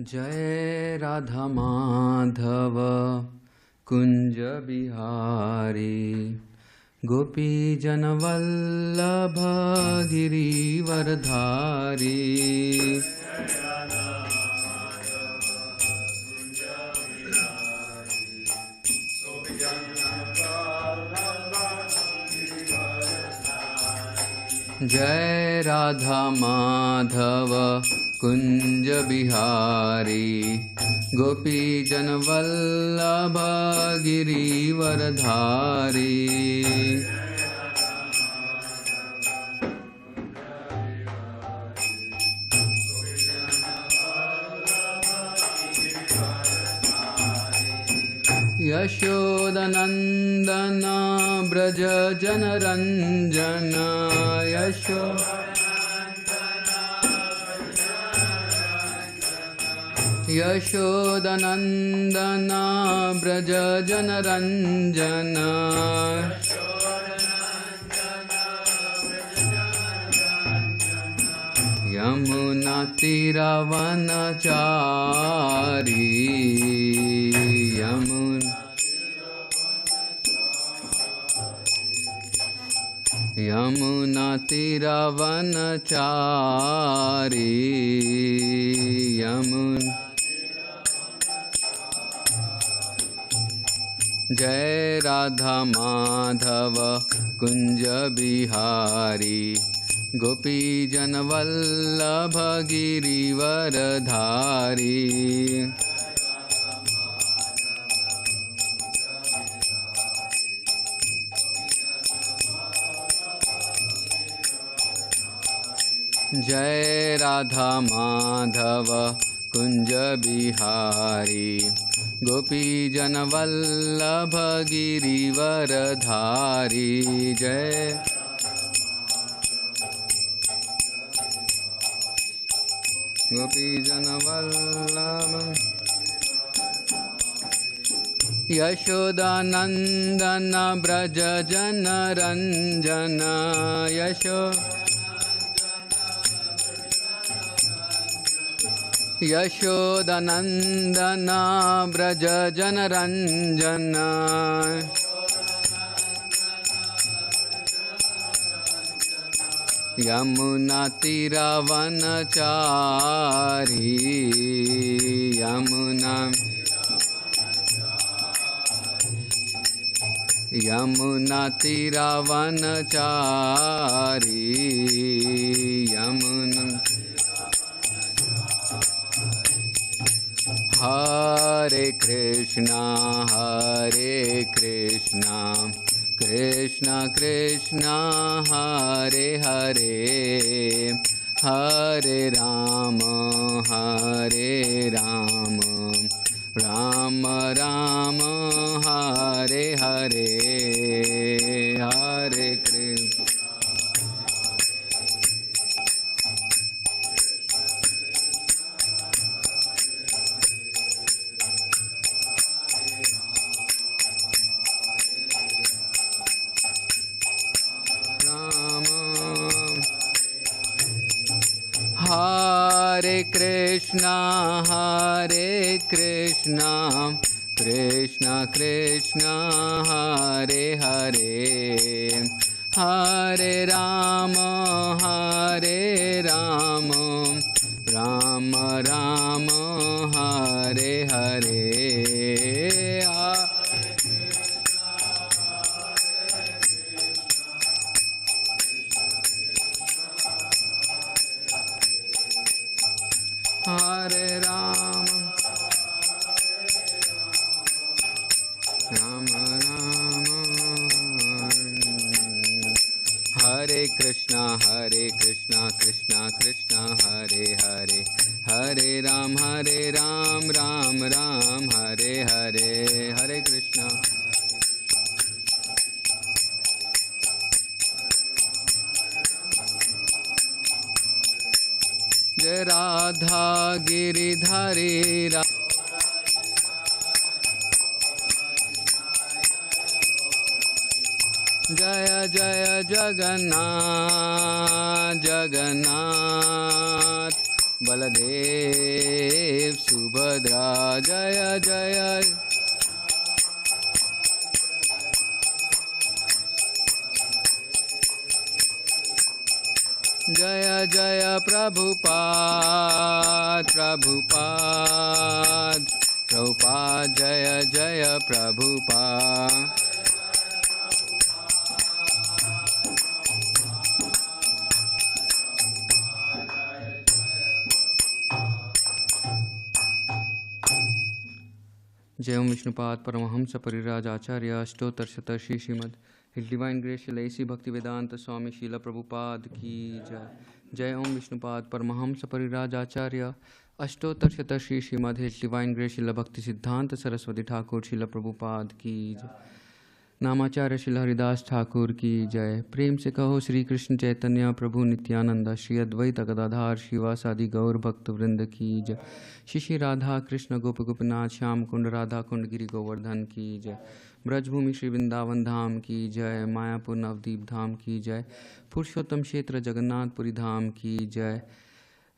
जय राधा माधव कुंज बिहारी गोपी जनवल्लभ गिरिवरधारी। जय राधा माधव कुंज बिहारी गोपी जनवल्लभ गिरिवरधारी। यशोदनंदन ब्रज जनरंजन यशोदनंदन ब्रज जनरंजन। यमुना तीरवनचारी यमुना तीरवनचारी। जय राधा माधव कुंज बिहारी गोपी जनवल्लभ गिरिवरधारी। जय राधा माधव कुंज बिहारी गोपी जनवल्लभ गिरिवरधारी। जय गोपी जनवल्लभ यशोदानंदन ब्रज जनरंजन यशोदानंदन ब्रज जनरंजन। यमुना तीरवनचारी यमुना तीरवनचारी। हरे कृष्णा कृष्णा कृष्णा हरे हरे हरे राम राम राम हरे हरे हरे कृष्ण। हरे कृष्णा कृष्णा कृष्णा हरे हरे हरे राम राम राम हरे हरे। हरे राम राम राम हरे कृष्णा कृष्णा कृष्णा हरे हरे हरे राम राम राम हरे हरे हरे कृष्णा। जय राधा गिरिधारी जय जय Jagannath Baladev Subhadra Jaya Jaya Jaya Jaya Prabhupada Prabhupada Prabhupada Jaya Jaya Prabhupada Jai Om Vishnupad Paramahamsa Pariraj Acharya Ashtotar Shatarshi Srimad His Divine Grace Srila A.C. Bhaktivedanta Swami Srila Prabhupada Ki Jai Jai Om Vishnupad Paramahamsa Pariraj Acharya Ashtotar Shatarshi Srimad His Divine Grace Srila Bhakti Siddhanta Saraswati Thakur Srila Prabhupada Ki Jai नामाचार्य Shri Haridas Thakur की जय। प्रेम से कहो श्री कृष्ण चैतन्य प्रभु नित्यानंद श्री अद्वैत गदाधार श्रीवासादि गौर भक्त वृंद की जय। श्री राधा कृष्ण गोप गोपीनाथ श्याम कुंड राधा कुंड गिरि गोवर्धन की जय। ब्रजभूमि श्री वृंदावन धाम की जय। मायापुर नवदीप धाम की जय। पुरुषोत्तम क्षेत्र जगन्नाथपुरी धाम की जय।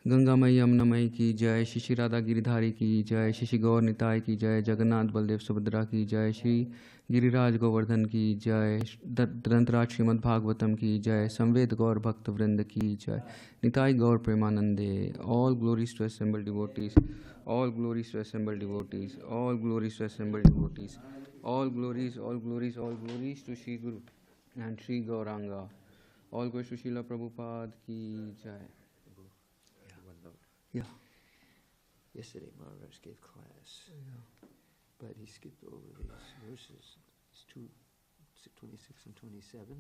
गंगामयी यमुनामयी की जय। श्री राधा गिरिधारी की जय। श्री गौर निताय की जय। जगन्नाथ बलदेव सुभद्रा की जय। श्री गिरिराज गोवर्धन की जय। ग्रंथराज श्रीमद् भागवतम की जय। संवेद गौर भक्त वृंद की जय। निताय गौर प्रेमानंदे। All glories to assembled devotees, all glories to assembled devotees, all glories to assembled devotees, all glories, all glories, all glories to Shri Guru and Shri Gauranga, all glories to Srila Prabhupada की जय। Yeah. Yesterday Maharaj gave class, but he skipped over these verses. It's 26 and 27,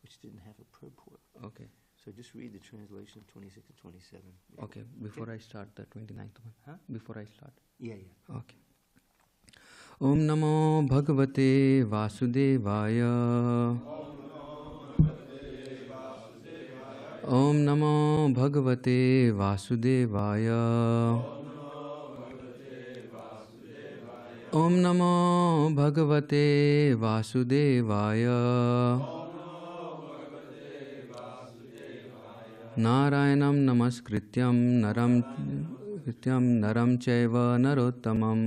which didn't have a purport. Okay. So just read the translation of 26 and 27. Okay, before I start the 29th one. Huh? Before I start. Yeah. Okay. Om Namo Bhagavate Vasudevaya. Om Namo Bhagavate Vasudevaya. Om Namo Bhagavate Vasudevaya. Narayanam Namaskrityam Naram Chaiva Narottamam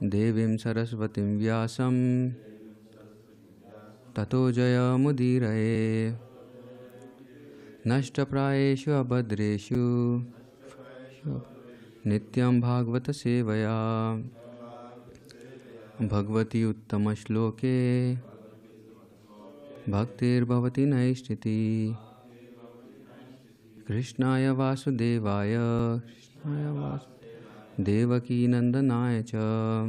Devim Saraswatim Vyasam Tato Jaya Mudiraye Nashtaprayeshu abhadreshu Nityam Bhagavata Sevaya Bhagavati Uttama Shloke Bhaktir Bhavati Naishtiti Krishnaya Vasudevaya Devaki Nandanaya Cha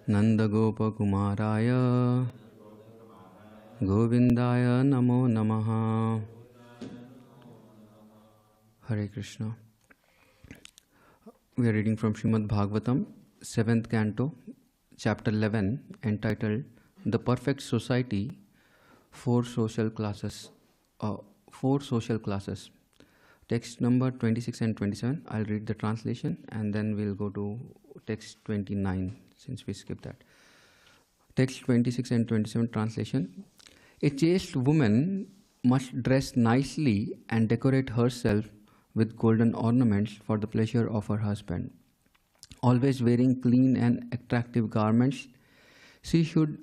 Nanda Gopa Kumaraya Govindaya Namo Namaha. Hare Krishna. We are reading from Srimad Bhagavatam, 7th Canto, Chapter 11, entitled The Perfect Society, Four Social Classes. Text number 26 and 27. I'll read the translation and then we'll go to text 29 since we skipped that. Text 26 and 27 translation. A chaste woman must dress nicely and decorate herself with golden ornaments for the pleasure of her husband. Always wearing clean and attractive garments, she should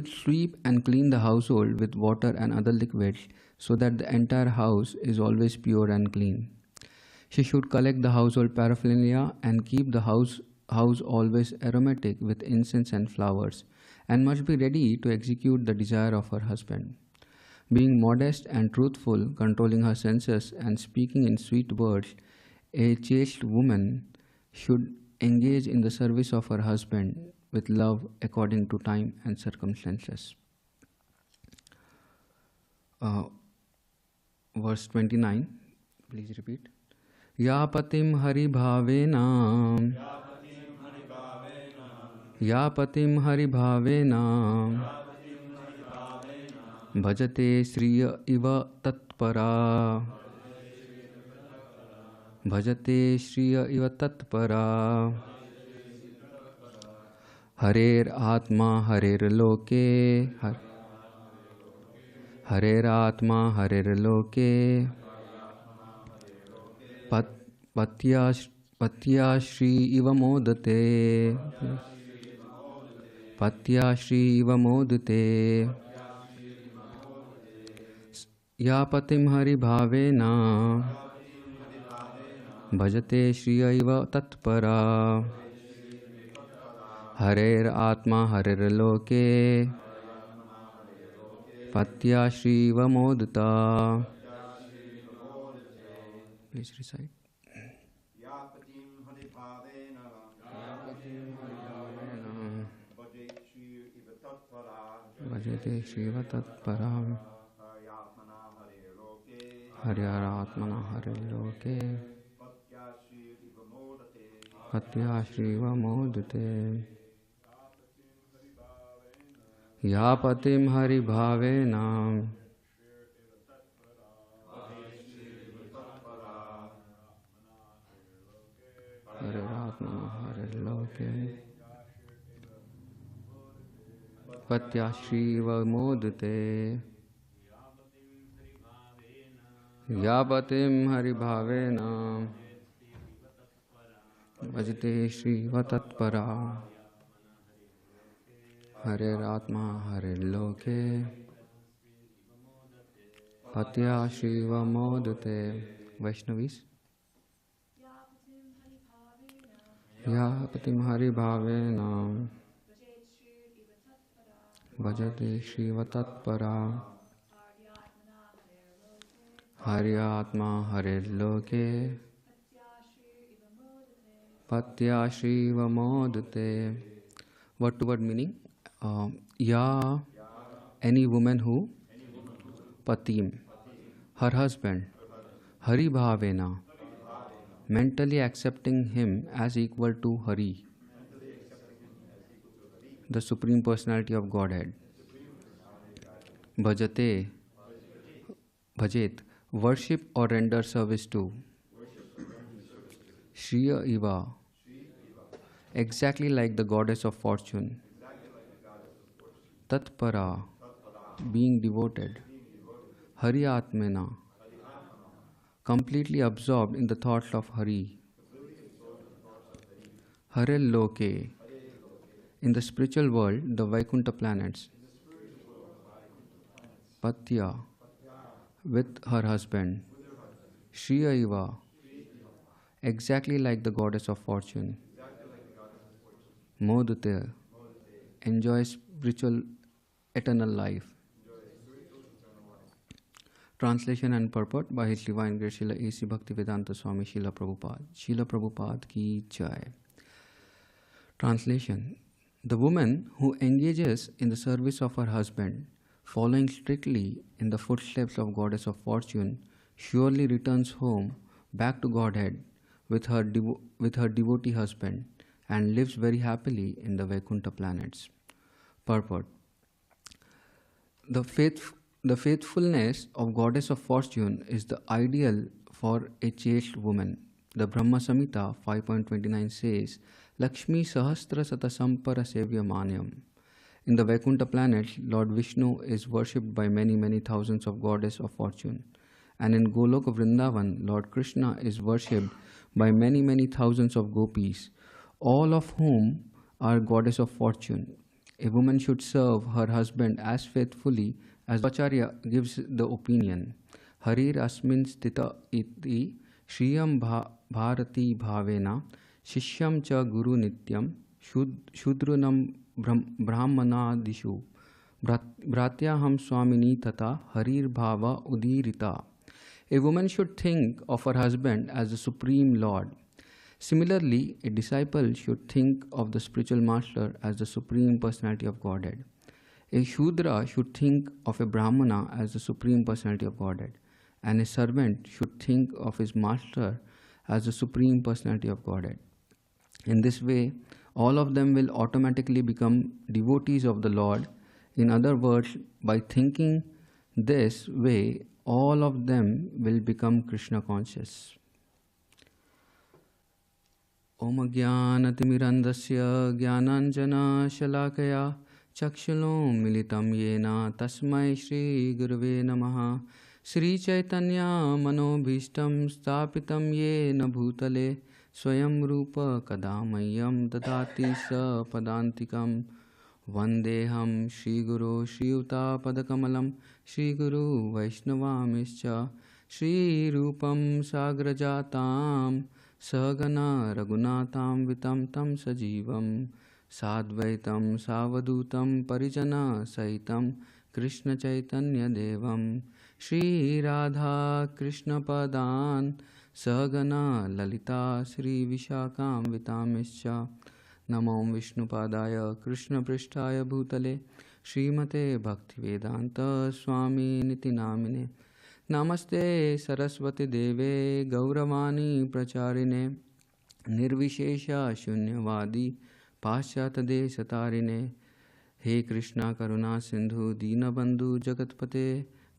sweep and clean the household with water and other liquids so that the entire house is always pure and clean. She should collect the household paraphernalia and keep the house always aromatic with incense and flowers, and must be ready to execute the desire of her husband. Being modest and truthful, controlling her senses and speaking in sweet words, a chaste woman should engage in the service of her husband with love according to time and circumstances. Verse 29, please repeat. Ya patim hari bhavena, Ya patim hari bhavena, Bhajate Shriya iva tatpara, Bhajate Shriya iva tatpara, Harer Atma Harer Loke, Hareratma Harirloke Patya Shri Iva Modate Patya Shri Iva Modate Ya Patim Hari Bhavena Bhajate Shri Iva Tatpara Harer Atma Harer Loke Patya Shri Iva Modata. Please recite. Bhajate Shri Iva Tatpara Haryaratmana Hariloke Patya Shri Iva Modate Ya Patim Hari Bhavena Haryaratmana Hariloke Patya Shri Iva Modate Ya Patim Hari Bhavena Bhajate Shri Iva Tatpara Hareratma Hariloke Patya Shri Iva Modate. Vaishnavis. Ya Patim Hari Bhavena Bhajate Shri Iva Tatpara Haryatma Hariloke Patya Shri Iva Modate. Word to word meaning. Ya, any woman who, Patim, her husband, Hari Bhavena, mentally accepting him as equal to Hari, the Supreme Personality of Godhead. Bhajate, Bhajet, worship or render service to. Shriya Iva, exactly like the goddess of fortune. Tatpara, being devoted. Hari Atmana, completely absorbed in the thoughts of Hari. Harel Loke, in the spiritual world, the Vaikuntha planets. Patya, with her husband. Shriya Iva, exactly like the goddess of fortune. Modate, enjoys spiritual eternal life. Translation and purport by His Divine Grace Srila A.C. Bhaktivedanta Swami Srila Prabhupada. Srila Prabhupada ki jai. Translation. The woman who engages in the service of her husband, following strictly in the footsteps of Goddess of Fortune, surely returns home back to Godhead with her devotee husband and lives very happily in the Vaikuntha planets. Purport. The faithfulness of Goddess of Fortune is the ideal for a chaste woman. The Brahma Samhita 5.29 says, Lakshmi Sahasra Sata Sampara Sevya Manyam. In the Vaikuntha planets, Lord Vishnu is worshipped by many thousands of Goddess of Fortune. And in Goloka Vrindavan, Lord Krishna is worshipped by many thousands of gopis, all of whom are Goddess of Fortune. A woman should serve her husband as faithfully as Acharya gives the opinion. Harir asmin stita iti shriyam bharati bhavena shishyam cha guru nityam shudrunam brahmanadishu Bhratyaham Swamini Tata Harir Bhava Udirita. A woman should think of her husband as the Supreme Lord. Similarly, a disciple should think of the spiritual master as the Supreme Personality of Godhead. A Shudra should think of a Brahmana as the Supreme Personality of Godhead. And a servant should think of his master as the Supreme Personality of Godhead. In this way, all of them will automatically become devotees of the Lord. In other words, by thinking this way, all of them will become Krishna conscious. Om Jnanatimirandasya Jnananjana Shalakaya चक्षुलोन्मिलितं येन तस्मै श्रीगुरवे नमः। श्रीचैतन्यमनोभीष्टं स्थापितं येन भूतले स्वयं रूप कदा मह्यं ददाति सपदान्तिकं। वन्देऽहं श्रीगुरो श्रीयुतापदकमलं श्रीगुरु वैष्णवांश्च श्रीरूपं साग्रजातां सहगना रघुनाथां वितं तं सजीवं साद्वैतं सावधूतं परिजनसहितं कृष्णचैतन्यदेवं श्रीराधाकृष्णपदान् सहगना ललिता श्रीविशाखान्वितांश्च। नमो विष्णुपादाय कृष्णपृष्ठाय भूतले श्रीमते भक्तिवेदांत स्वामिनिति नामिने। नमस्ते सरस्वती देवे गौरवाणी प्रचारिणे निर्विशेष शून्यवादी पाश्चात्यदेशतारिणे। हे कृष्णा करुणा सिंधु दीनबंधु जगतपते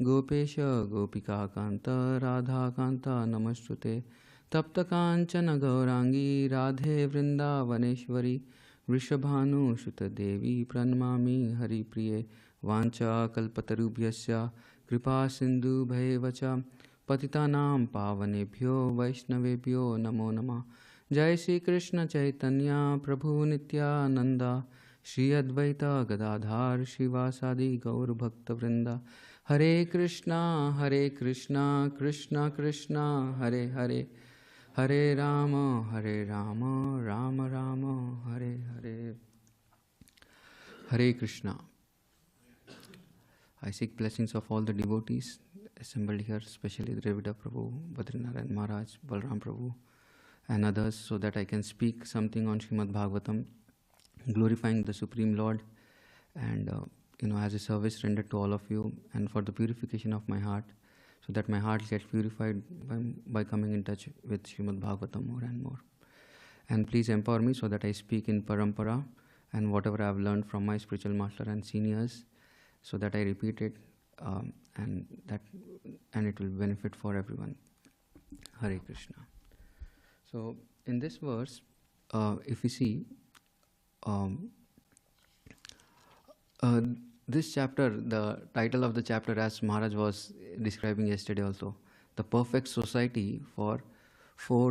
गोपेश गोपिकाकांत राधाकांत नमस्तुते। तप्त कांचन गौरांगी राधे वृंदावनेश्वरी वृषभानुसुत देवी प्रणमामि हरिप्रिये। वाञ्छाकल्पतरुभ्यश्च कृपा सिन्धुभ्येव च पतितानां पावनेभ्यो वैष्णवेभ्यो नमो नमः। जय श्री कृष्ण चैतन्य प्रभु नित्यानंद श्री अद्वैत गदाधार श्रीवासादि गौर भक्तवृंद। हरे Krishna Krishna Krishna Hare Hare Hare Ram Ram Ram Hare Hare. Hare Krishna. I seek blessings of all the devotees assembled here, especially Dravida Prabhu, Badrinaran Maharaj, Balram Prabhu and others, so that I can speak something on Srimad Bhagavatam, glorifying the Supreme Lord and as a service rendered to all of you and for the purification of my heart, so that my heart gets purified by coming in touch with Srimad Bhagavatam more and more. And please empower me so that I speak in parampara and whatever I have learned from my spiritual master and seniors, so that I repeat it and it will benefit for everyone. Hare Krishna. So in this verse, if we see this chapter, the title of the chapter, as Maharaj was describing yesterday also, the perfect society for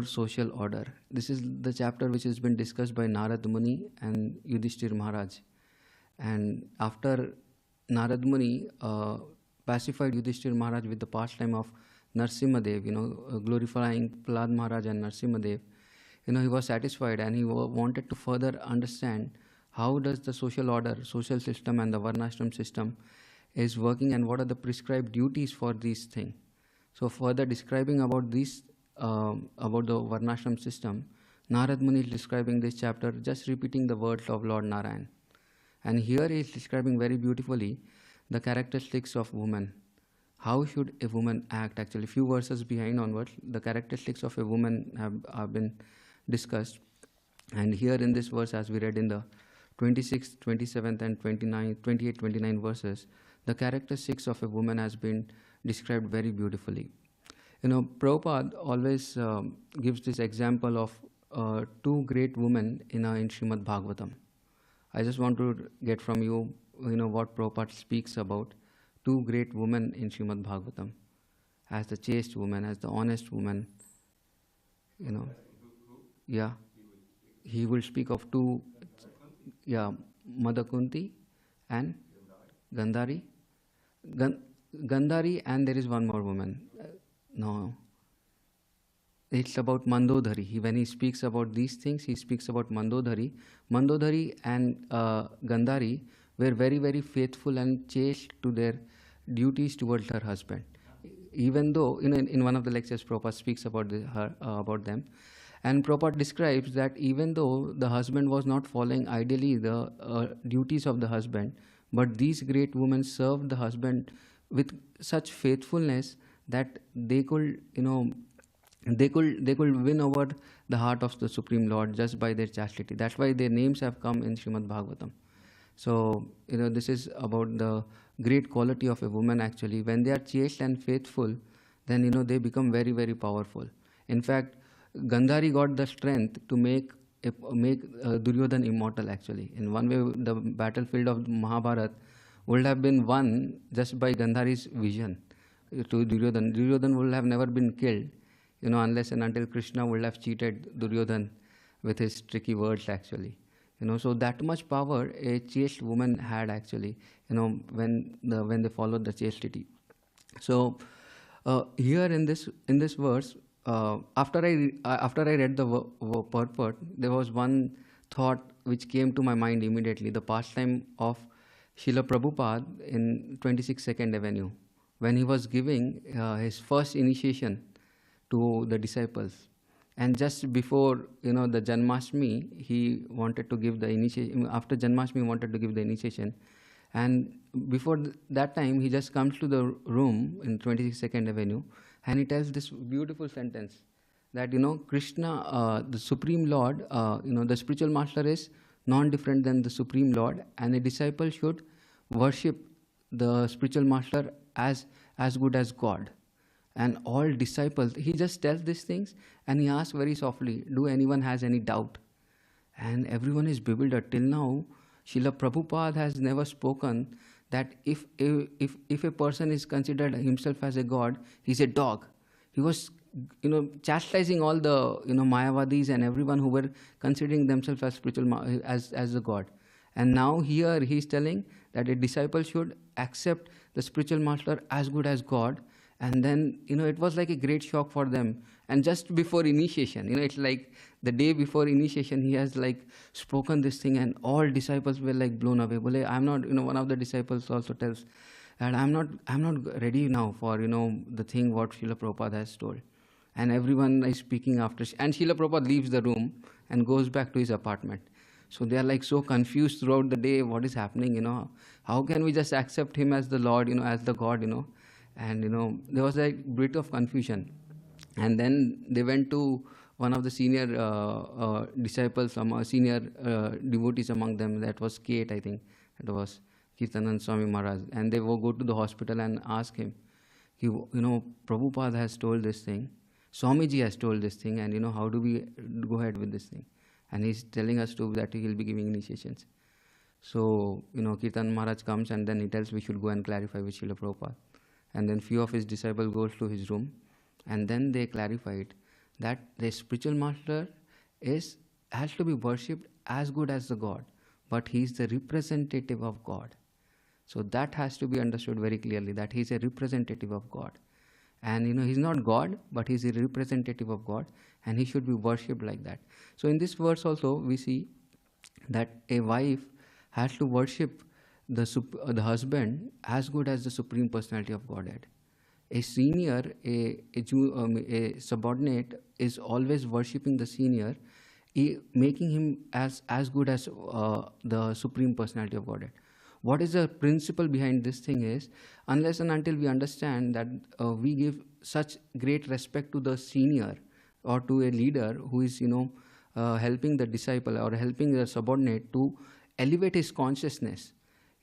social order. This is the chapter which has been discussed by Narad Muni and Yudhishthir Maharaj. And after Narad Muni pacified Yudhishthir Maharaj with the pastime of Narsimhadev, glorifying Prahlad Maharaj and Narsimhadev, he was satisfied and he wanted to further understand how does the social order, social system and the Varnashram system is working and what are the prescribed duties for these things. So further describing about these, about the Varnashram system, Narad Muni is describing this chapter just repeating the words of Lord Narayan. And here he is describing very beautifully the characteristics of woman. How should a woman act? Actually, few verses behind onwards, the characteristics of a woman have been discussed. And here in this verse, as we read in the 26th, 27th and 28, 29 verses, the characteristics of a woman has been described very beautifully. Prabhupada always gives this example of two great women in Srimad Bhagavatam. I just want to get from you, what Prabhupada speaks about two great women in Srimad Bhagavatam, as the chaste woman, as the honest woman. Yeah, he will speak of two, Mother Kunti and Gandhari. Gandhari, and there is one more woman. No, it's about Mandodhari. When he speaks about these things, he speaks about Mandodhari. Mandodhari and Gandhari were very, very faithful and chaste to their duties towards her husband. Even though, in one of the lectures, Prabhupada speaks about about them. And Prabhupada describes that even though the husband was not following ideally the duties of the husband, but these great women served the husband with such faithfulness that they could, they could win over the heart of the Supreme Lord just by their chastity. That's why their names have come in Srimad Bhagavatam. So, this is about the great quality of a woman actually. When they are chaste and faithful, then, they become very, very powerful. In fact, Gandhari got the strength to make make Duryodhan immortal actually. In one way, the battlefield of Mahabharata would have been won just by Gandhari's vision to Duryodhan. Duryodhan would have never been killed, unless and until Krishna would have cheated Duryodhan with his tricky words actually. So that much power a chaste woman had actually, when they followed the chastity. So here in this verse, after I read the purport, there was one thought which came to my mind immediately: the pastime of Srila Prabhupada in 26 Second Avenue, when he was giving his first initiation to the disciples. And just before the Janmashtami, he wanted to give the initiation. After Janmashtami, he wanted to give the initiation. And before that time, he just comes to the room in 26 Second Avenue, and he tells this beautiful sentence that Krishna, the Supreme Lord, the spiritual master is non-different than the Supreme Lord, and a disciple should worship the spiritual master as good as God. And all disciples, he just tells these things, and he asks very softly, do anyone has any doubt? And everyone is bewildered. Till now, Srila Prabhupada has never spoken that if a person is considered himself as a god, he's a dog. He was chastising all the Mayavadis and everyone who were considering themselves as spiritual as a god. And now here he is telling that a disciple should accept the spiritual master as good as God. And then, it was like a great shock for them. And just before initiation, it's like the day before initiation, he has like spoken this thing, and all disciples were like blown away. Bole, I'm not, one of the disciples also tells that I'm not ready now for, the thing what Srila Prabhupada has told. And everyone is speaking after, and Srila Prabhupada leaves the room and goes back to his apartment. So they are like so confused throughout the day, what is happening, how can we just accept him as the Lord, as the God, And there was a bit of confusion. And then they went to one of the senior disciples, senior devotees among them. That was Kate, I think. It was Kirtanand Swami Maharaj. And they will go to the hospital and ask him, Prabhupada has told this thing. Swamiji has told this thing. And how do we go ahead with this thing? And he's telling us that he will be giving initiations. So, Kirtan Maharaj comes, and then he tells we should go and clarify with Srila Prabhupada. And then few of his disciples goes to his room, and then they clarified that the spiritual master has to be worshipped as good as the God, but he is the representative of God. So that has to be understood very clearly, that he is a representative of God. And he's not God, but he's a representative of God, and he should be worshipped like that. So in this verse also we see that a wife has to worship the husband as good as the Supreme Personality of Godhead. A senior, a subordinate is always worshipping the senior, making him as good as the Supreme Personality of Godhead. What is the principle behind this thing is, unless and until we understand that we give such great respect to the senior or to a leader who is, helping the disciple or helping the subordinate to elevate his consciousness.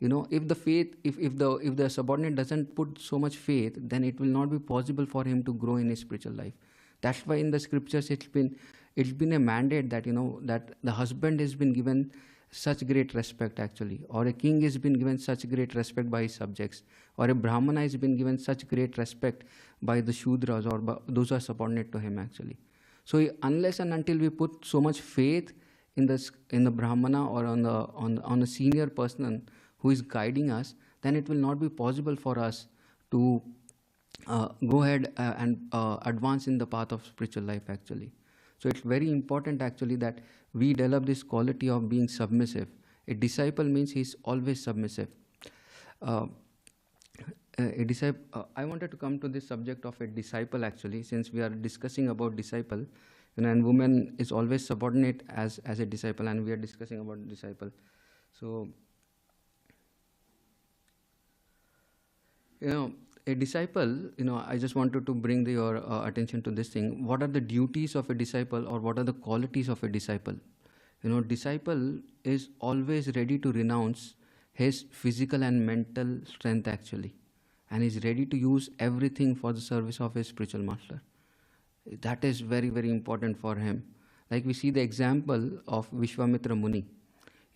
If the subordinate doesn't put so much faith, then it will not be possible for him to grow in his spiritual life. That's why in the scriptures it's been a mandate that that the husband has been given such great respect actually, or a king has been given such great respect by his subjects, or a brahmana has been given such great respect by the shudras or by those who are subordinate to him actually. So unless and until we put so much faith in the brahmana or on a senior person who is guiding us, then it will not be possible for us to go ahead and advance in the path of spiritual life actually. So it's very important actually that we develop this quality of being submissive. A disciple means he's always submissive. I wanted to come to this subject of a disciple actually, since we are discussing about disciple, and woman is always subordinate as a disciple, and we are discussing about disciple. So, a disciple, I just wanted to bring your attention to this thing. What are the duties of a disciple, or what are the qualities of a disciple? Disciple is always ready to renounce his physical and mental strength actually, and is ready to use everything for the service of his spiritual master. That is very, very important for him. Like we see the example of Vishwamitra Muni.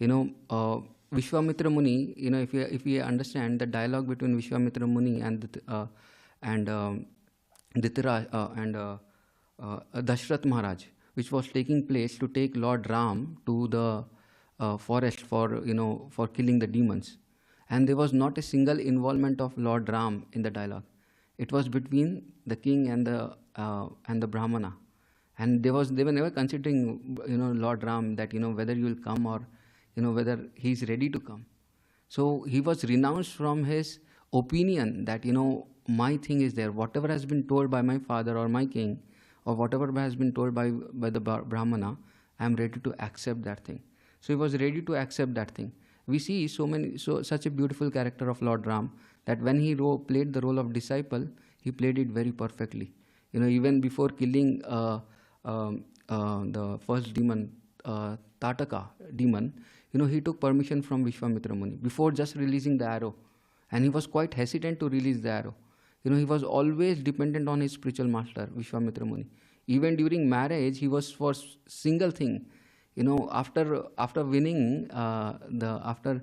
Vishwamitra Muni, if we understand the dialogue between Vishwamitra Muni and Dashrath Maharaj, which was taking place to take Lord Ram to the forest for killing the demons, and there was not a single involvement of Lord Ram in the dialogue. It was between the king and the Brahmana, and they were never considering Lord Ram that whether you will come or whether he is ready to come. So he was renounced from his opinion that my thing is there. Whatever has been told by my father or my king, or whatever has been told by the Brahmana, I am ready to accept that thing. So he was ready to accept that thing. We see such a beautiful character of Lord Ram, that when he played the role of disciple, he played it very perfectly. Even before killing the first demon, Tataka demon, he took permission from Vishwamitra Muni before just releasing the arrow, and he was quite hesitant to release the arrow. He was always dependent on his spiritual master, Vishwamitra Muni. Even during marriage, he was for single thing. After winning after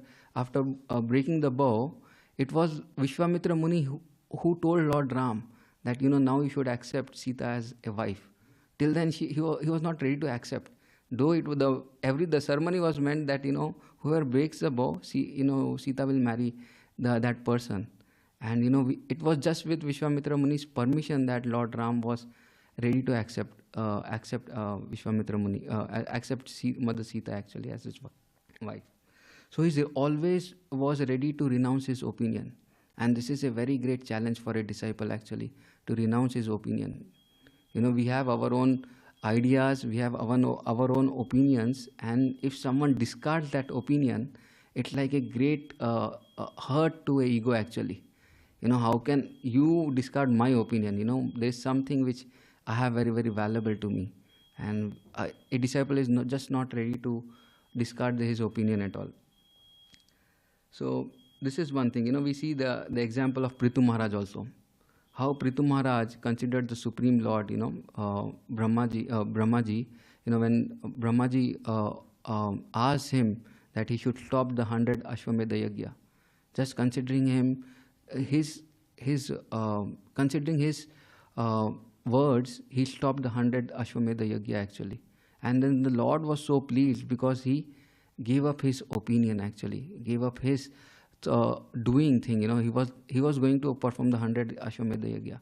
breaking the bow, it was Vishwamitra Muni who told Lord Ram that now you should accept Sita as a wife. Till then he was not ready to accept. Though the ceremony was meant that whoever breaks the bow, Sita will marry that person. And it was just with Vishwamitra Muni's permission that Lord Ram was ready to accept Vishwamitra Muni, accept Mother Sita actually as his wife. So he always was ready to renounce his opinion, and this is a very great challenge for a disciple actually, to renounce his opinion. We have our own ideas, we have our own opinions, and if someone discards that opinion, it's like a great hurt to a ego actually. How can you discard my opinion? There's something which I have very, very valuable to me, and a disciple is not ready to discard his opinion at all. So this is one thing. We see the example of Prithu Maharaj also. How Prithu Maharaj considered the Supreme Lord, Brahmaji, when Brahmaji asked him that he should stop the 100 Ashwamedha Yajna, just considering him, considering his words, he stopped the 100 Ashwamedha Yajna actually. And then the Lord was so pleased because he gave up his opinion actually, gave up his doing thing. He was going to perform the 100 Ashwamedha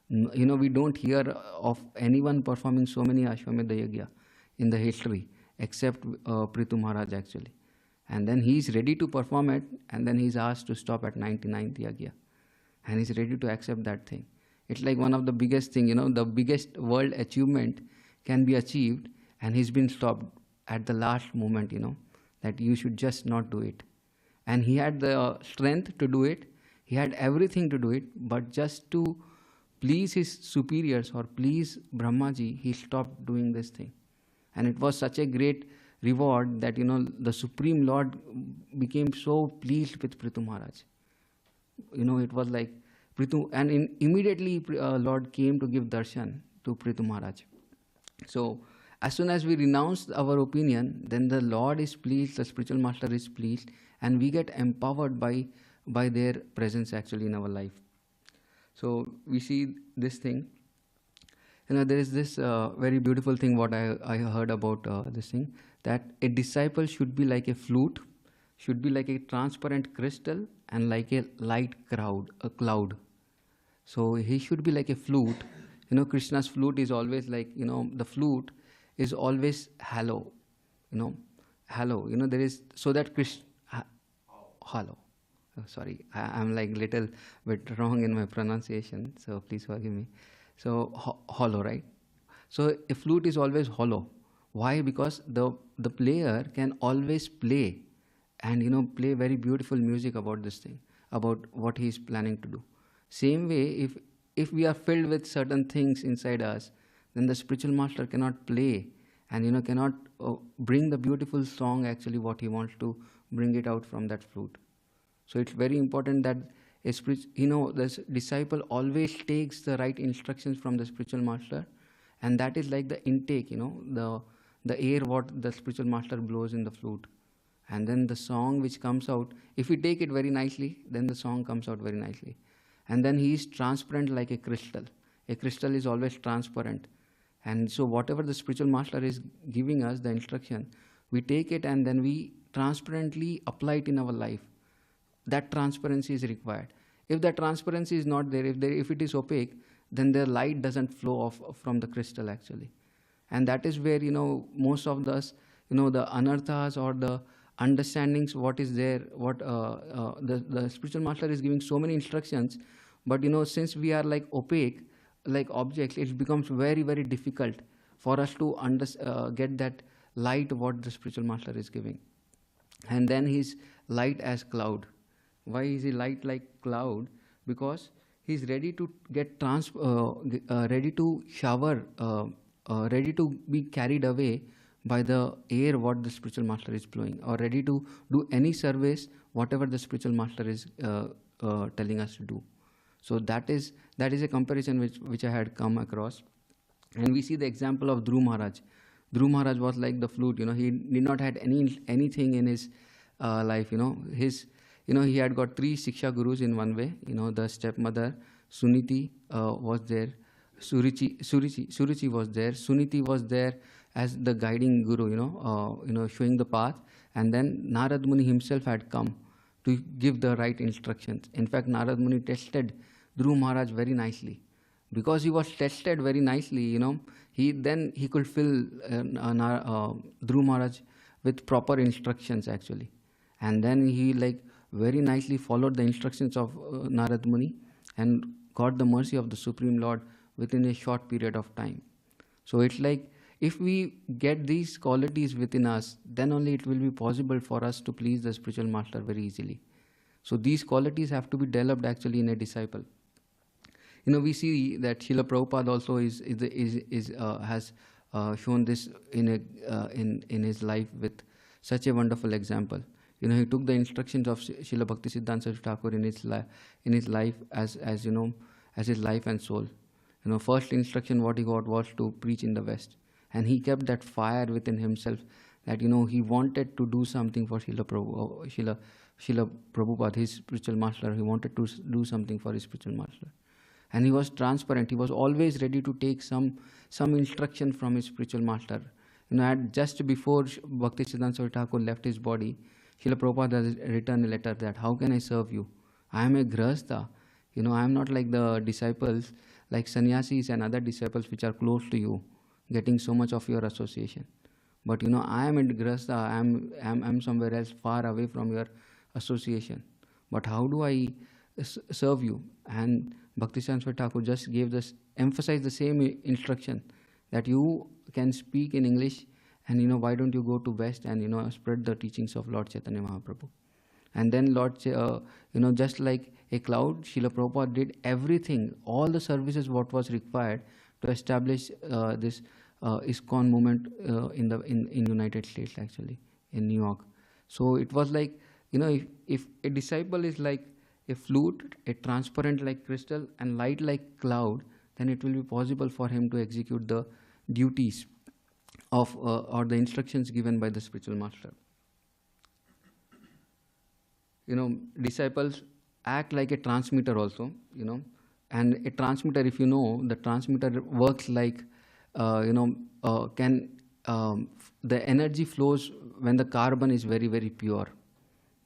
Yajna. We don't hear of anyone performing so many Ashwamedha Yajna in the history except Prithu Maharaj actually. And then he is ready to perform it, and then he is asked to stop at 99th Yajna, and he is ready to accept that thing. It's like one of the biggest thing, the biggest world achievement can be achieved, and he's been stopped at the last moment, that you should just not do it. And he had the strength to do it, he had everything to do it, but just to please his superiors or please Brahmaji, he stopped doing this thing. And it was such a great reward that the Supreme Lord became so pleased with Prithu Maharaj. It was like Prithu, and immediately Lord came to give darshan to Prithu Maharaj. So as soon as we renounce our opinion, then the Lord is pleased, the spiritual master is pleased, and we get empowered by their presence actually in our life. So we see this thing. There is this very beautiful thing what I heard about this thing, that a disciple should be like a flute, should be like a transparent crystal, and like a light cloud. So he should be like a flute. Krishna's flute is always like, the flute is always hollow. Hollow. There is, so that Krishna, hollow. Oh, sorry, I'm like little bit wrong in my pronunciation, so please forgive me. So hollow, right? So a flute is always hollow. Why? Because the player can always play and play very beautiful music about this thing, about what he is planning to do. Same way, if we are filled with certain things inside us, then the spiritual master cannot play and cannot bring the beautiful song actually what he wants to bring it out from that flute. So it's very important that the disciple always takes the right instructions from the spiritual master, and that is like the intake, the the air what the spiritual master blows in the flute. And then the song which comes out, if we take it very nicely, then the song comes out very nicely. And then he is transparent like a crystal. A crystal is always transparent. And so whatever the spiritual master is giving us, the instruction, we take it and then we transparently apply it in our life. That transparency is required. If that transparency is not there, if it is opaque, then the light doesn't flow off from the crystal actually. And that is where, most of us, the anarthas or the understandings, what is there, what the spiritual master is giving so many instructions, but since we are like opaque, like objects, it becomes very, very difficult for us to get that light what the spiritual master is giving. And then he's light as cloud. Why is he light like cloud? Because he's ready to get ready to shower, ready to be carried away by the air what the spiritual master is blowing, or ready to do any service whatever the spiritual master is telling us to do. So that is a comparison which I had come across. And we see the example of Dhruv Maharaj. Dhruv Maharaj was like the flute. He did not had anything in his life. He had got 3 Shiksha Gurus in one way. The stepmother Suniti was there, Suruchi was there, Suniti was there as the guiding guru, showing the path. And then Narad Muni himself had come to give the right instructions. In fact, Narad Muni tested Dhruv Maharaj very nicely. Because he was tested very nicely, he could fill Dhruv Maharaj with proper instructions actually. And then he very nicely followed the instructions of Narad Muni and got the mercy of the Supreme Lord within a short period of time. So it's like, if we get these qualities within us, then only it will be possible for us to please the spiritual master very easily. So these qualities have to be developed actually in a disciple. We see that Srila Prabhupada also has shown this in his life with such a wonderful example. He took the instructions of Srila Bhakti Siddhanta Saraswati Thakur in his life as his life and soul. First instruction what he got was to preach in the West, and he kept that fire within himself that he wanted to do something for Srila Prabhupada, his spiritual master. He wanted to do something for his spiritual master. And he was transparent. He was always ready to take some instruction from his spiritual master. Just before Bhakti Siddhanta Saraswati Thakur left his body, Srila Prabhupada has written a letter that, how can I serve you? I am a grahastha. I am not like the disciples, like sannyasis and other disciples which are close to you, getting so much of your association. But I am a grahastha. I am somewhere else far away from your association. But how do I serve you? And Bhakti Siddhanta Saraswati Thakur just emphasized the same instruction, that you can speak in English, and why don't you go to West and spread the teachings of Lord Chaitanya Mahaprabhu. And then just like a cloud, Srila Prabhupada did everything, all the services what was required to establish this ISKCON movement in United States actually, in New York. So it was like, if a disciple is like a flute, a transparent like crystal and light like cloud, then it will be possible for him to execute the duties of or the instructions given by the spiritual master. Disciples act like a transmitter also, and a transmitter, if the transmitter works like, the energy flows when the carbon is very, very pure.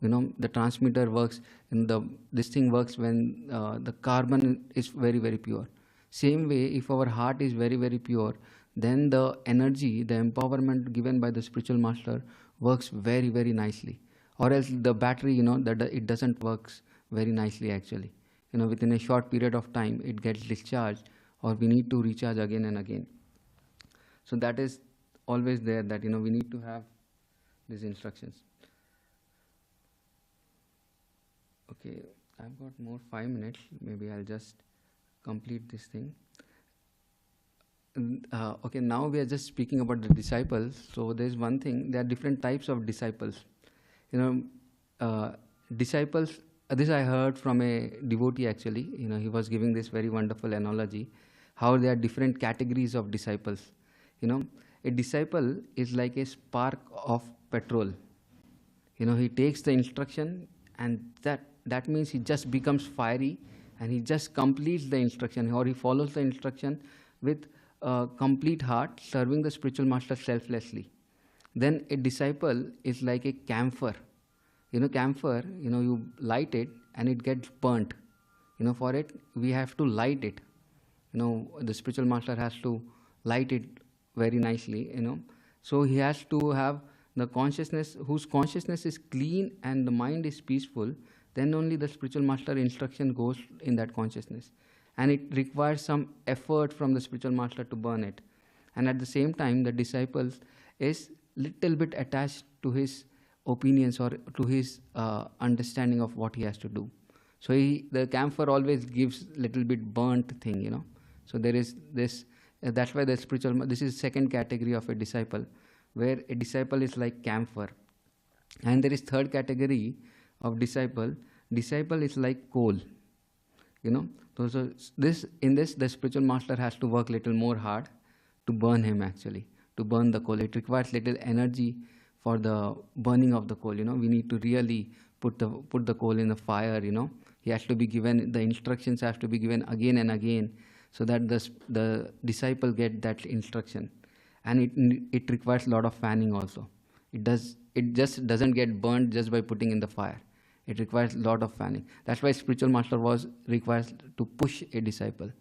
The transmitter works, this thing works when the carbon is very, very pure. Same way, if our heart is very, very pure, then the energy, the empowerment given by the spiritual master works very, very nicely. Or else the battery, that it doesn't work very nicely actually. Within a short period of time, it gets discharged, or we need to recharge again and again. So that is always there, that we need to have these instructions. Okay, I've got more 5 minutes. Maybe I'll just complete this thing. Okay, now we are just speaking about the disciples. So there's one thing, there are different types of disciples. Disciples, this I heard from a devotee actually. He was giving this very wonderful analogy, how there are different categories of disciples. A a disciple is like a spark of petrol. He takes the instruction, and that means he just becomes fiery, and he just completes the instruction, or he follows the instruction with a complete heart, serving the spiritual master selflessly. Then a disciple is like a camphor. Camphor, you light it and it gets burnt. For it, we have to light it. The spiritual master has to light it very nicely, So he has to have the consciousness, whose consciousness is clean and the mind is peaceful. Then only the spiritual master instruction goes in that consciousness. And it requires some effort from the spiritual master to burn it. And at the same time, the disciple is little bit attached to his opinions or to his understanding of what he has to do. So the camphor always gives little bit burnt thing, So there is this, that's why the this is second category of a disciple, where a disciple is like camphor. And there is third category of disciple. Disciple is like coal, So the spiritual master has to work little more hard to burn him actually, to burn the coal. It requires little energy for the burning of the coal, We need to really put the coal in the fire, He has to be given, the instructions have to be given again and again, so that the disciple get that instruction. And it requires a lot of fanning also. It just doesn't get burned just by putting in the fire. It requires a lot of fanning. That's why spiritual master requires to push a disciple.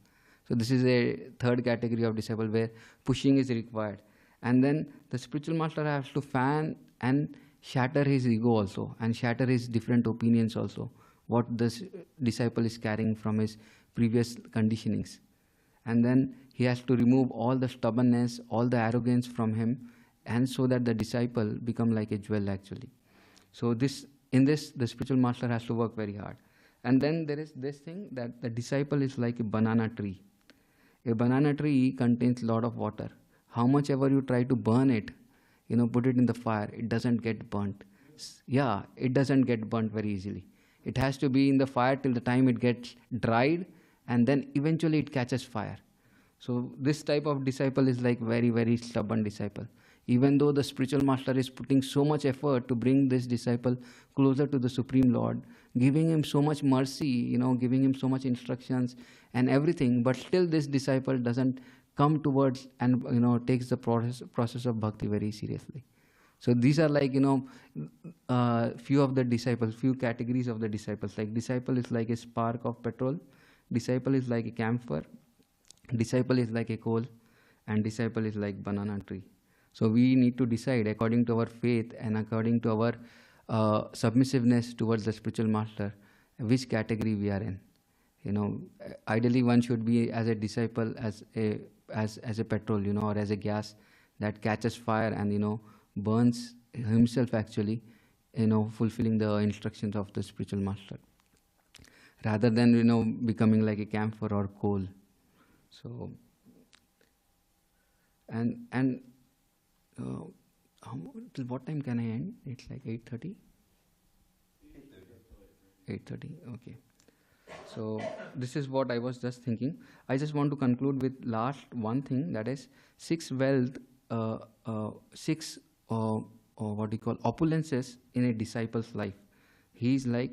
So this is a third category of disciple where pushing is required. And then the spiritual master has to fan and shatter his ego also, and shatter his different opinions also, what this disciple is carrying from his previous conditionings. And then he has to remove all the stubbornness, all the arrogance from him, and so that the disciple become like a jewel actually. So in this, the spiritual master has to work very hard. And then there is this thing that the disciple is like a banana tree. A banana tree contains a lot of water. How much ever you try to burn it, put it in the fire, it doesn't get burnt. Yeah, it doesn't get burnt very easily. It has to be in the fire till the time it gets dried, and then eventually it catches fire. So this type of disciple is like very, very stubborn disciple. Even though the spiritual master is putting so much effort to bring this disciple closer to the Supreme Lord, giving him so much mercy, giving him so much instructions and everything, but still this disciple doesn't come towards and, takes the process of bhakti very seriously. So these are like, few of the disciples, few categories of the disciples. Like disciple is like a spark of petrol, disciple is like a camphor, disciple is like a coal, and disciple is like banana tree. So we need to decide according to our faith and according to our submissiveness towards the spiritual master, which category we are in. Ideally one should be as a disciple, as a petrol, or as a gas that catches fire and, burns himself actually, fulfilling the instructions of the spiritual master, rather than, becoming like a camphor or coal. So, till what time can I end? It's like 8:30? 8:30, okay. So this is what I was just thinking. I just want to conclude with last one thing, that is six opulences in a disciple's life. He is like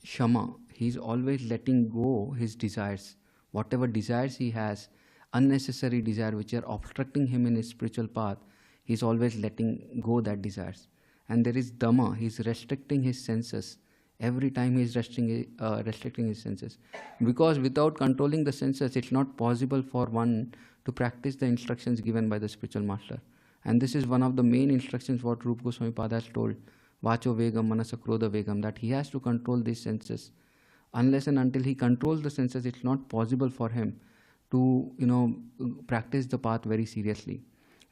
Shama. He is always letting go his desires. Whatever desires he has, unnecessary desire which are obstructing him in his spiritual path, he is always letting go that desires. And there is Dhamma. He is restricting his senses. Every time he is restricting his senses. Because without controlling the senses, it's not possible for one to practice the instructions given by the spiritual master. And this is one of the main instructions what Rupa Goswami Pada has told, Vacho Vegam, Manasa Krodha Vegam, that he has to control these senses. Unless and until he controls the senses, it's not possible for him to, practice the path very seriously.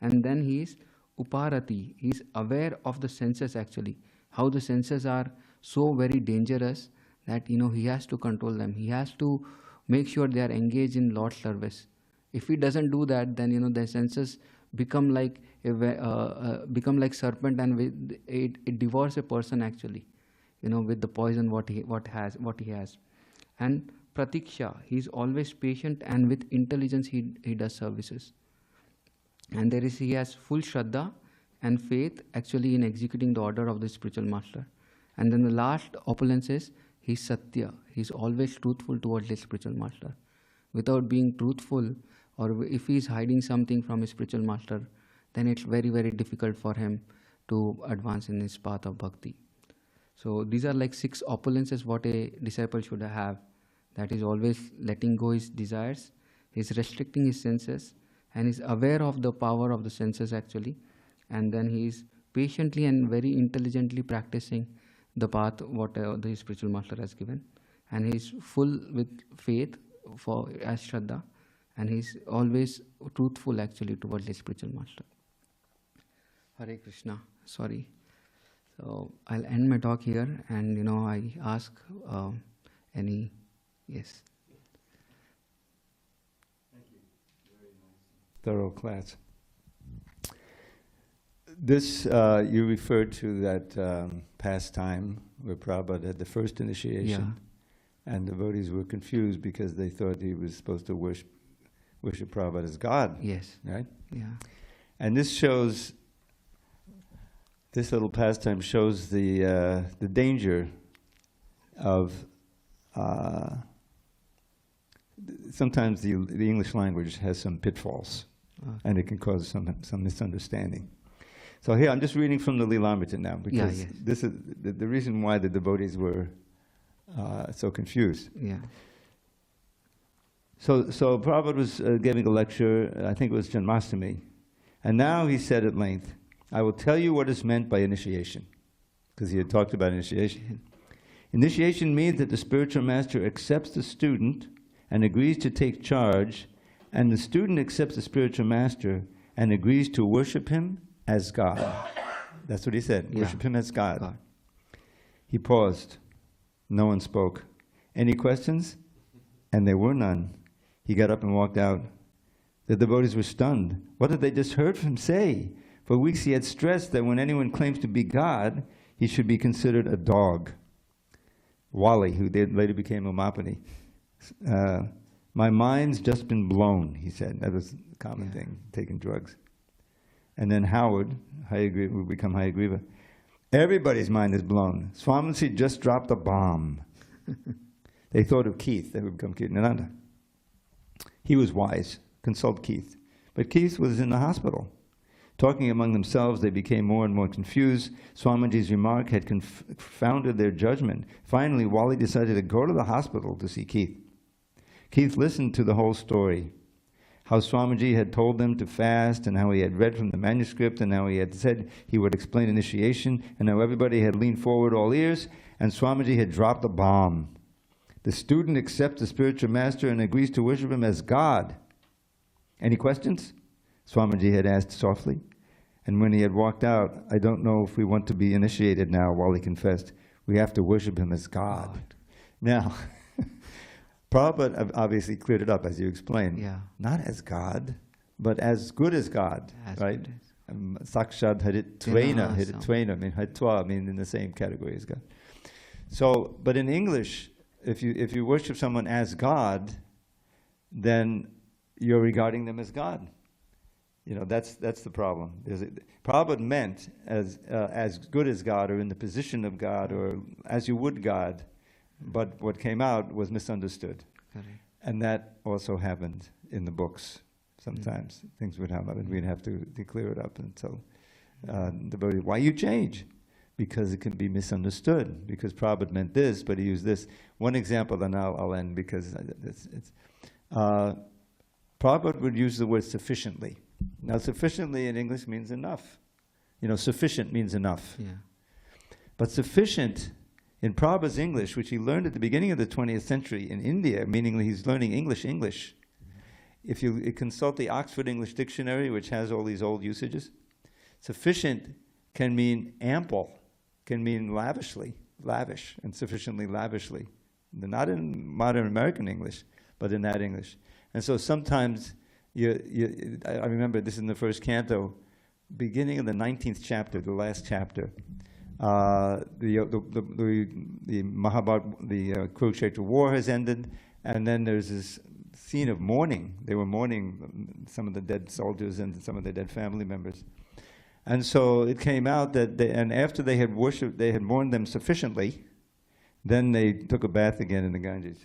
And then he is Uparati. He is aware of the senses actually, how the senses are so very dangerous that, he has to control them. He has to make sure they are engaged in Lord's service. If he doesn't do that, then, the senses become like serpent, and it devours a person actually, with the poison what he has. And Pratiksha, he is always patient, and with intelligence he does services. And he has full Shraddha and faith actually in executing the order of the spiritual master. And then the last opulence is he's Satya. He's always truthful towards his spiritual master. Without being truthful, or if he's hiding something from his spiritual master, then it's very, very difficult for him to advance in his path of bhakti. So these are like 6 opulences what a disciple should have. That is always letting go his desires, he's restricting his senses, and is aware of the power of the senses actually. And then he is patiently and very intelligently practicing the path what the spiritual master has given. And he is full with faith for as Shraddha, and he is always truthful actually towards his spiritual master. Hare Krishna. Sorry. So I'll end my talk here, and I ask any, yes. Thank you. Very nice. Thorough class. This, you referred to that past time where Prabhupada had the first initiation, and the devotees were confused because they thought he was supposed to worship Prabhupada as God. Yes. Right? Yeah. And this shows, this little pastime shows the danger of sometimes the English language has some pitfalls, and it can cause some misunderstanding. So here, I'm just reading from the Lilamrita now, because this is the reason why the devotees were so confused. Yeah. So Prabhupada was giving a lecture, I think it was Janmashtami, and now he said at length, I will tell you what is meant by initiation, because he had talked about initiation. Initiation means that the spiritual master accepts the student and agrees to take charge, and the student accepts the spiritual master and agrees to worship him as God. That's what he said, worship him as God. He paused. No one spoke. Any questions? And there were none. He got up and walked out. The devotees were stunned. What had they just heard him say? For weeks he had stressed that when anyone claims to be God, he should be considered a dog. Wali, who later became Umapani. My mind's just been blown, he said. That was a common thing, taking drugs. And then Howard, Hayagriva, would become Hayagriva. Everybody's mind is blown. Swamiji just dropped a bomb. They thought of Keith, that would become Kirtananda. He was wise. Consult Keith. But Keith was in the hospital. Talking among themselves, they became more and more confused. Swamiji's remark had confounded their judgment. Finally, Wali decided to go to the hospital to see Keith. Keith listened to the whole story. How Swamiji had told them to fast, and how he had read from the manuscript, and how he had said he would explain initiation, and how everybody had leaned forward all ears, and Swamiji had dropped a bomb. The student accepts the spiritual master and agrees to worship him as God. Any questions? Swamiji had asked softly. And when he had walked out, I don't know if we want to be initiated now, Wali confessed. We have to worship him as God. Now, Prabhupada obviously cleared it up, as you explained. Yeah. Not as God, but as good as God, As right? good Sakshad Harittvena, Haritva, I mean in the same category as God. So, but in English, if you worship someone as God, then you're regarding them as God. That's the problem. Prabhupada meant as good as God, or in the position of God, or as you would God, but what came out was misunderstood. Correct. And that also happened in the books. Sometimes things would happen, and we'd have to clear it up. And so, why you change? Because it can be misunderstood. Because Prabhupada meant this, but he used this. One example, then I'll end, because Prabhupada would use the word sufficiently. Now, sufficiently in English means enough. Sufficient means enough. Yeah. But sufficient in Prabhupada's English, which he learned at the beginning of the 20th century in India, meaning he's learning English. If you consult the Oxford English Dictionary, which has all these old usages, sufficient can mean ample, can mean lavishly, lavish, and sufficiently lavishly. Not in modern American English, but in that English. And so sometimes, I remember this in the first canto, beginning of the 19th chapter, the last chapter, the Mahabharata, the Kurukshetra war has ended, and then there's this scene of mourning. They were mourning some of the dead soldiers and some of the dead family members. And so it came out that, and after they had worshipped, they had mourned them sufficiently, then they took a bath again in the Ganges.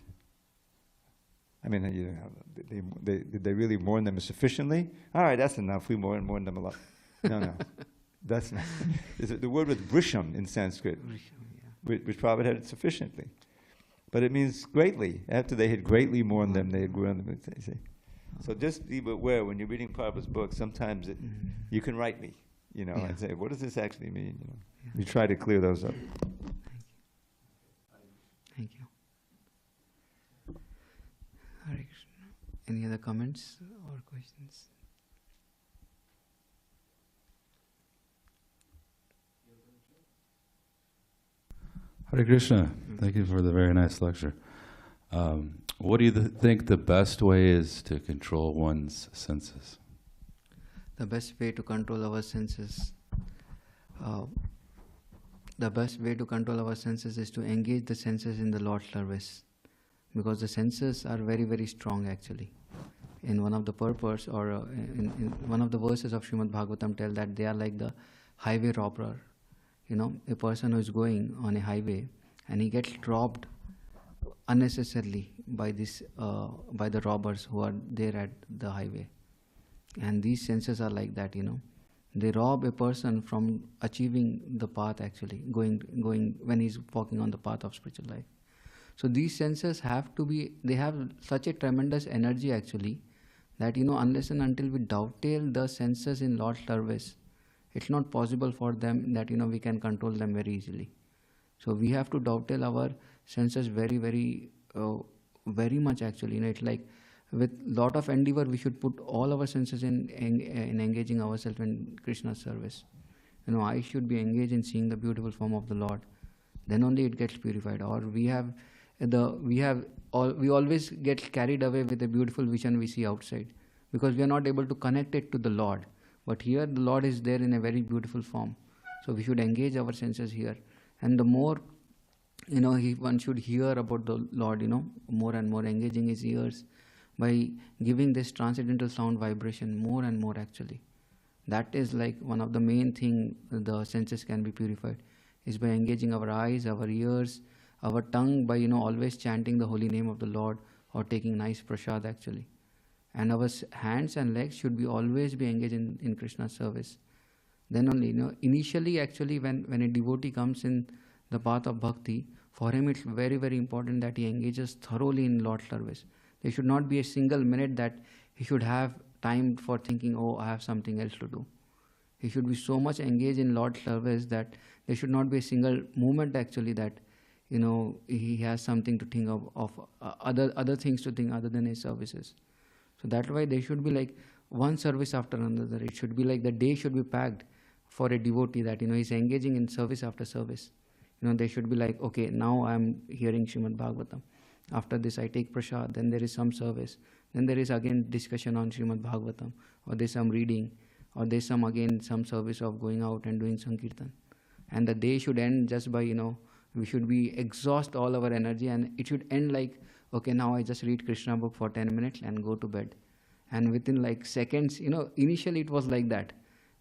I mean, did they really mourn them sufficiently? All right, that's enough. We mourned them a lot. No. That's not. The word was vrisham in Sanskrit, which Prabhupada had sufficiently. But it means greatly. After they had greatly mourned them, they had grown them. So just be aware when you're reading Prabhupada's book, sometimes you can write me, and say, what does this actually mean? You try to clear those up. Thank you. Hare Krishna. Any other comments or questions? Hare Krishna. Thank you for the very nice lecture. What do you think the best way is to control one's senses? The best way to control our senses. The best way to control our senses is to engage the senses in the Lord's service, because the senses are very, very strong actually. In one of the purpose, or in one of the verses of Srimad Bhagavatam tell that they are like the highway robber. A person who is going on a highway and he gets robbed unnecessarily by the robbers who are there at the highway. And these senses are like that, They rob a person from achieving the path actually, going when he's walking on the path of spiritual life. So these senses they have such a tremendous energy actually, that unless and until we dovetail the senses in Lord's service, it's not possible for them that we can control them very easily. So we have to dovetail our senses very, very, very much actually. It's like with lot of endeavor, we should put all our senses in engaging ourselves in Krishna's service. I should be engaged in seeing the beautiful form of the Lord. Then only it gets purified. Or we always get carried away with the beautiful vision we see outside, because we are not able to connect it to the Lord. But here the Lord is there in a very beautiful form. So we should engage our senses here. And the more, one should hear about the Lord, more and more, engaging his ears by giving this transcendental sound vibration more and more actually. That is like one of the main thing the senses can be purified, is by engaging our eyes, our ears, our tongue by, always chanting the holy name of the Lord or taking nice prasad actually. And our hands and legs should be always be engaged in Krishna's service. Then only, initially actually when a devotee comes in the path of bhakti, for him it's very, very important that he engages thoroughly in Lord's service. There should not be a single minute that he should have time for thinking, I have something else to do. He should be so much engaged in Lord's service that there should not be a single moment actually that, he has something to think of other things to think other than his services. So that's why there should be like one service after another. It should be like the day should be packed for a devotee that, he's engaging in service after service. They should be like, okay, now I'm hearing Srimad Bhagavatam. After this I take prasad, then there is some service. Then there is again discussion on Srimad Bhagavatam, or there's some reading, or there's some service of going out and doing Sankirtan. And the day should end just by, we should be exhaust all our energy, and it should end like, okay, now I just read Krishna book for 10 minutes and go to bed. And within like seconds, initially it was like that.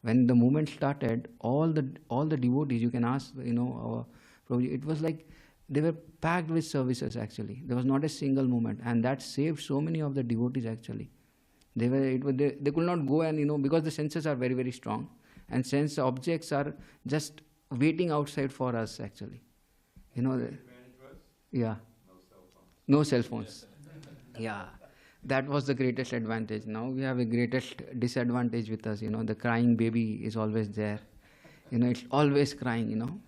When the movement started, all the devotees, you can ask, our Prabhu, it was like they were packed with services actually. There was not a single moment, and that saved so many of the devotees actually. They could not go and, because the senses are very, very strong, and sense objects are just waiting outside for us actually. Yeah. No cell phones. Yeah. That was the greatest advantage. Now we have a greatest disadvantage with us. The crying baby is always there. It's always crying,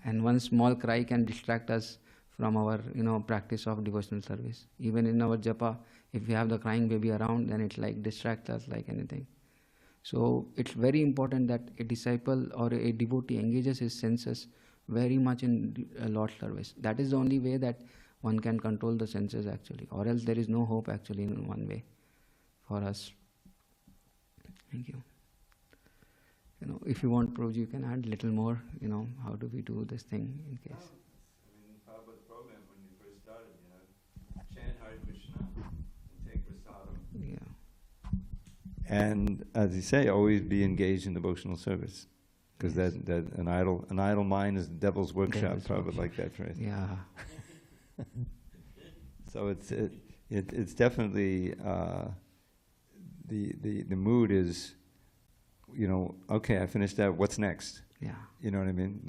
And one small cry can distract us from our, practice of devotional service. Even in our japa, if we have the crying baby around, then it like distracts us like anything. So it's very important that a disciple or a devotee engages his senses very much in Lord's service. That is the only way that one can control the senses actually, or else there is no hope actually in one way for us. Thank you. If you want, Prabhu, you can add little more, how do we do this thing in case. Prabhupada's program when we first started, chant Hare Krishna and take And as you say, always be engaged in devotional service. Because Yes. that an idle mind is the devil's workshop. Devil's Prabhupada workshop. like that phrase. Yeah. So it's definitely the mood is, you know, okay, I finished that. What's next? Yeah. You know what I mean?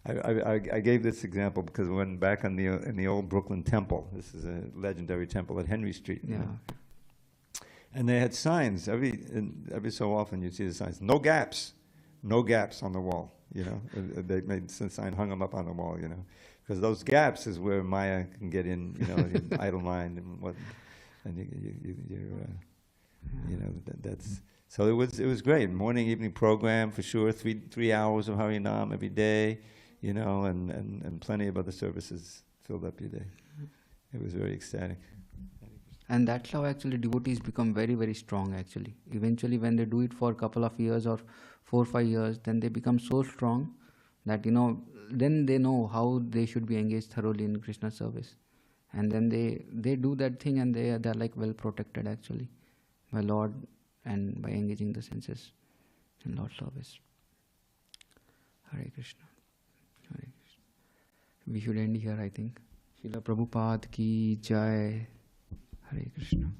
I gave this example because we went back in the old Brooklyn Temple. This is a legendary temple at Henry Street. you Yeah. know. And they had signs every so often. You'd see the signs: no gaps on the wall. You know, they made some sign, hung them up on the wall. You know, because those gaps is where Maya can get in. You know, in idle mind and what, and you know that's. So it was great. Morning, evening program for sure. 3 hours of Harinam every day. You know, and plenty of other services filled up your day. It was very ecstatic. And that's how actually devotees become very, very strong actually. Eventually when they do it for a couple of years or 4 or 5 years, then they become so strong that, you know, then they know how they should be engaged thoroughly in Krishna service. And then they do that thing and they're like well protected actually by Lord and by engaging the senses in Lord service. Hare Krishna. Hare Krishna. We should end here, I think. Srila Prabhupada ki jai. Hare Krishna.